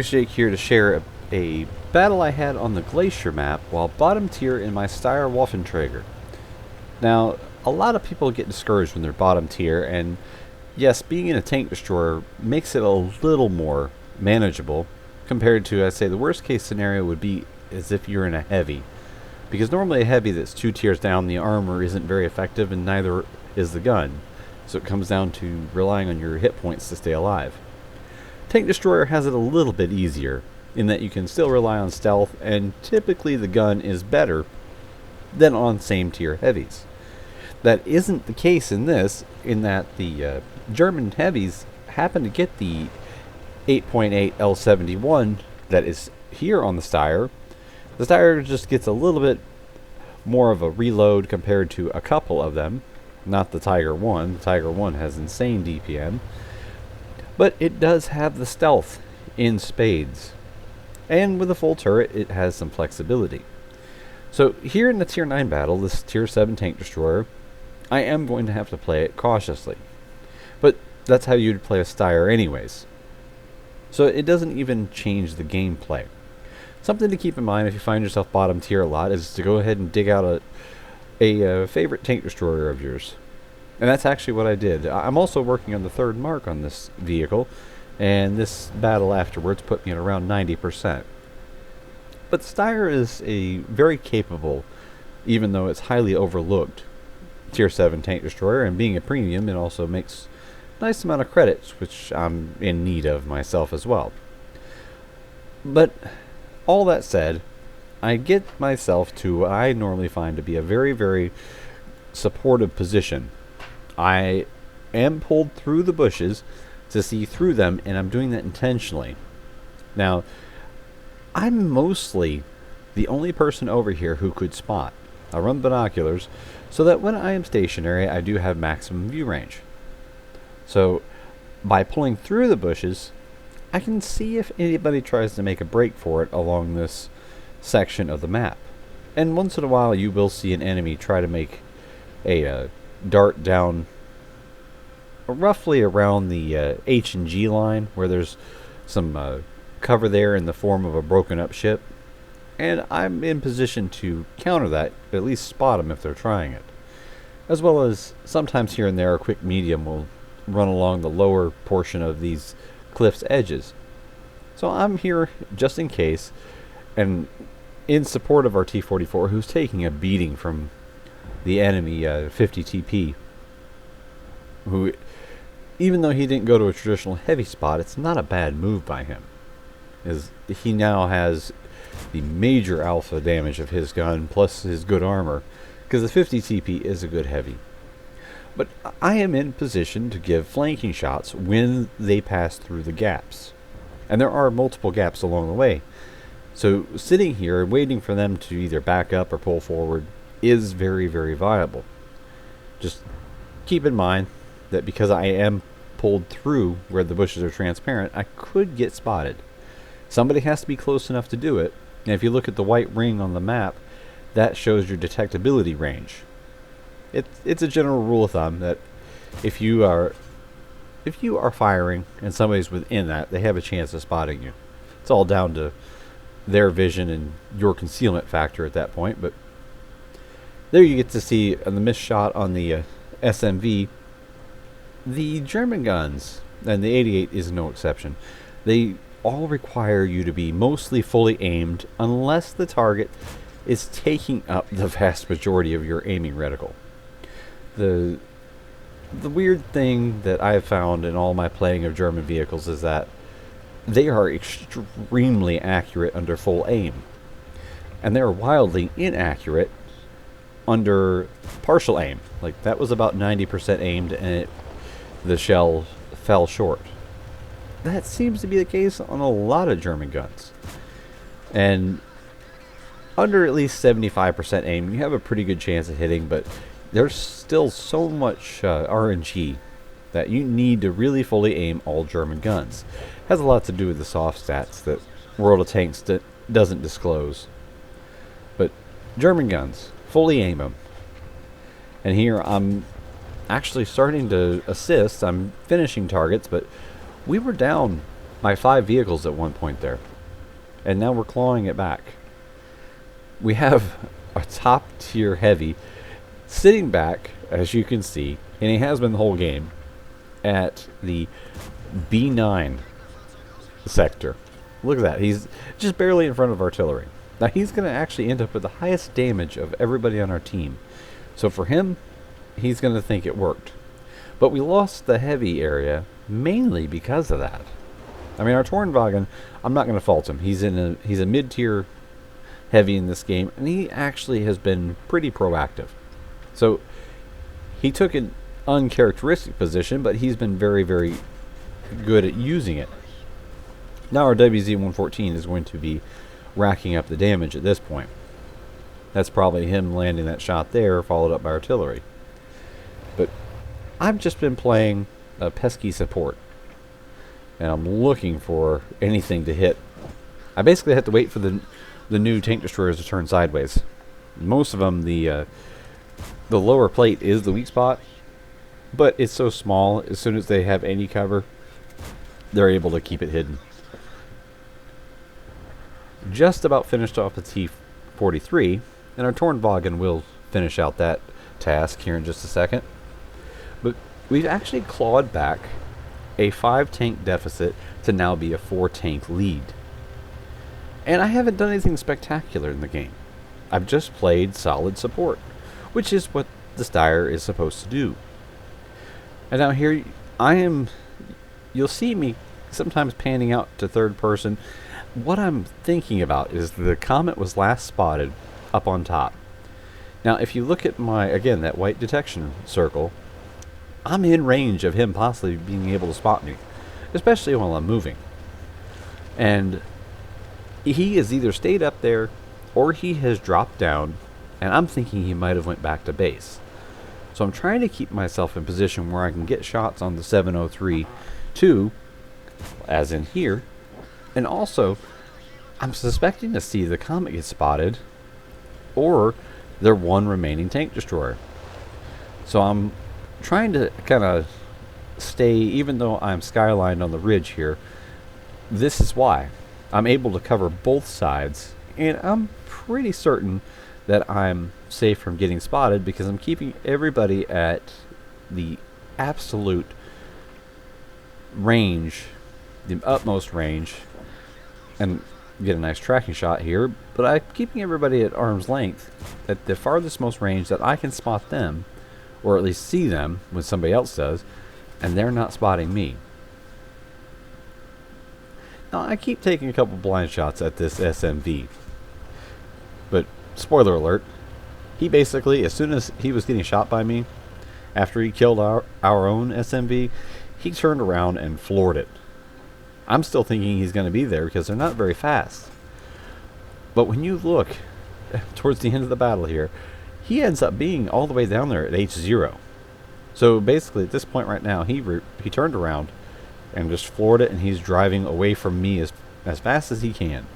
Shake here to share a battle I had on the Glacier map while bottom tier in my Steyr Waffenträger. Now, a lot of people get discouraged when they're bottom tier, and yes, being in a tank destroyer makes it a little more manageable compared to, I'd say, the worst case scenario would be as if you're in a heavy. Because normally a heavy that's 2 tiers down, the armor isn't very effective and neither is the gun. So it comes down to relying on your hit points to stay alive. Tank Destroyer has it a little bit easier, in that you can still rely on stealth, and typically the gun is better than on same tier heavies. That isn't the case in this, in that the German heavies happen to get the 8.8 L71 that is here on the Steyr. The Steyr just gets a little bit more of a reload compared to a couple of them, not the Tiger 1. The Tiger 1 has insane DPM. But it does have the stealth in spades. And with a full turret, it has some flexibility. So here in the Tier 9 battle, this Tier 7 Tank Destroyer, I am going to have to play it cautiously. But that's how you'd play a Steyr anyways. So it doesn't even change the gameplay. Something to keep in mind if you find yourself bottom tier a lot is to go ahead and dig out a favorite Tank Destroyer of yours. And that's actually what I did. I'm also working on the 3rd mark on this vehicle, and this battle afterwards put me at around 90%. But Steyr is a very capable, even though it's highly overlooked, Tier 7 Tank Destroyer, and being a premium, it also makes a nice amount of credits, which I'm in need of myself as well. But all that said, I get myself to what I normally find to be a very, very supportive position. I am pulled through the bushes to see through them, and I'm doing that intentionally. Now, I'm mostly the only person over here who could spot. I run binoculars so that when I am stationary, I do have maximum view range. So, by pulling through the bushes, I can see if anybody tries to make a break for it along this section of the map. And once in a while, you will see an enemy try to make a dart down roughly around the H and G line, where there's some cover there in the form of a broken up ship, and I'm in position to counter that, at least spot them if they're trying it. As well as sometimes here and there a quick medium will run along the lower portion of these cliff's edges. So I'm here just in case, and in support of our T-44, who's taking a beating from the enemy 50 TP, who, even though he didn't go to a traditional heavy spot, it's not a bad move by him, as he now has the major alpha damage of his gun plus his good armor, because the 50 TP is a good heavy. But I am in position to give flanking shots when they pass through the gaps, and there are multiple gaps along the way. So sitting here and waiting for them to either back up or pull forward is very, very viable. Just keep in mind that because I am pulled through where the bushes are transparent, I could get spotted. Somebody has to be close enough to do it, and if you look at the white ring on the map, that shows your detectability range. It's a general rule of thumb that if you are firing and somebody's within that, they have a chance of spotting you. It's all down to their vision and your concealment factor at that point. But there you get to see on the missed shot on the SMV, the German guns, and the 88 is no exception. They all require you to be mostly fully aimed unless the target is taking up the vast majority of your aiming reticle. The weird thing that I've found in all my playing of German vehicles is that they are extremely accurate under full aim, and they're wildly inaccurate under partial aim. Like, that was about 90% aimed, and the shell fell short. That seems to be the case on a lot of German guns. And under at least 75% aim, you have a pretty good chance of hitting, but there's still so much RNG that you need to really fully aim all German guns. It has a lot to do with the soft stats that World of Tanks doesn't disclose. German guns, fully aim them. And here I'm actually starting to assist. I'm finishing targets, but we were down by 5 vehicles at one point there. And now we're clawing it back. We have a top tier heavy sitting back, as you can see, and he has been the whole game, at the B9 sector. Look at that. He's just barely in front of artillery. Now he's going to actually end up with the highest damage of everybody on our team. So for him, he's going to think it worked. But we lost the heavy area mainly because of that. I mean, our Tornwagen, I'm not going to fault him. He's a mid-tier heavy in this game, and he actually has been pretty proactive. So he took an uncharacteristic position, but he's been very, very good at using it. Now our WZ-114 is going to be racking up the damage at this point. That's probably him landing that shot there, followed up by artillery. But I've just been playing a pesky support, and I'm looking for anything to hit. I basically have to wait for the new tank destroyers to turn sideways. Most of them, the lower plate is the weak spot, but it's so small, as soon as they have any cover, they're able to keep it hidden. Just about finished off the T-43, and our Tornwagen will finish out that task here in just a second. But we've actually clawed back a 5 tank deficit to now be a 4 tank lead. And I haven't done anything spectacular in the game. I've just played solid support, which is what the Steyr is supposed to do. And now here you'll see me sometimes panning out to third person. What I'm thinking about is the Comet was last spotted up on top. Now if you look at that white detection circle, I'm in range of him possibly being able to spot me, especially while I'm moving. And he has either stayed up there or he has dropped down, and I'm thinking he might have went back to base. So I'm trying to keep myself in position where I can get shots on the 703 too, as in here. And also, I'm suspecting to see the Comet get spotted, or their one remaining tank destroyer. So I'm trying to kind of stay, even though I'm skylined on the ridge here, this is why. I'm able to cover both sides, and I'm pretty certain that I'm safe from getting spotted because I'm keeping everybody at the absolute range, the utmost range, and get a nice tracking shot here, but I'm keeping everybody at arm's length at the farthest most range that I can spot them, or at least see them when somebody else does, and they're not spotting me. Now I keep taking a couple blind shots at this SMV, but spoiler alert, he basically, as soon as he was getting shot by me, after he killed our own SMV, he turned around and floored it. I'm still thinking he's going to be there because they're not very fast. But when you look towards the end of the battle here, he ends up being all the way down there at H0. So basically at this point right now, he turned around and just floored it, and he's driving away from me as fast as he can.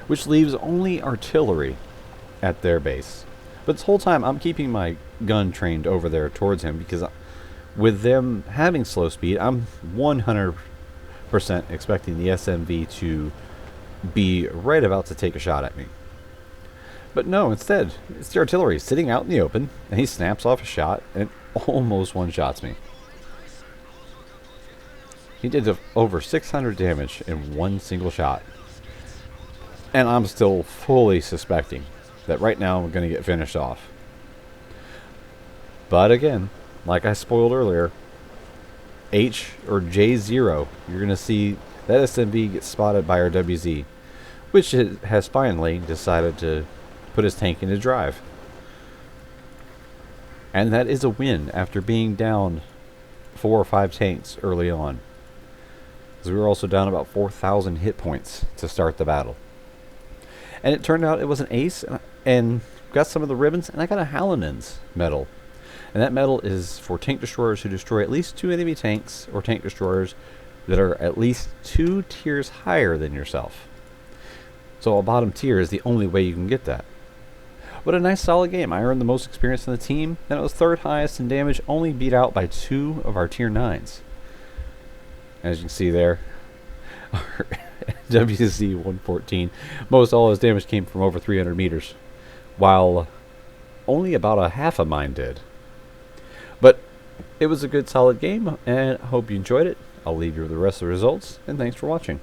Which leaves only artillery at their base. But this whole time I'm keeping my gun trained over there towards him because with them having slow speed, I'm 100% expecting the SMV to be right about to take a shot at me. But no, instead, it's the artillery sitting out in the open, and he snaps off a shot and almost one-shots me. He did over 600 damage in one single shot. And I'm still fully suspecting that right now I'm going to get finished off. But again, like I spoiled earlier, H or J0, you're going to see that SMV get spotted by our WZ, which has finally decided to put his tank into drive. And that is a win after being down 4 or 5 tanks early on. Because we were also down about 4,000 hit points to start the battle. And it turned out it was an ace, and got some of the ribbons, and I got a Hallinen's medal. And that medal is for tank destroyers who destroy at least 2 enemy tanks, or tank destroyers that are at least 2 tiers higher than yourself. So a bottom tier is the only way you can get that. What a nice solid game. I earned the most experience on the team, and it was third highest in damage, only beat out by 2 of our tier 9s. As you can see there, our WC 114, most all his damage came from over 300 meters, while only about a half of mine did. But it was a good solid game, and I hope you enjoyed it. I'll leave you with the rest of the results, and thanks for watching.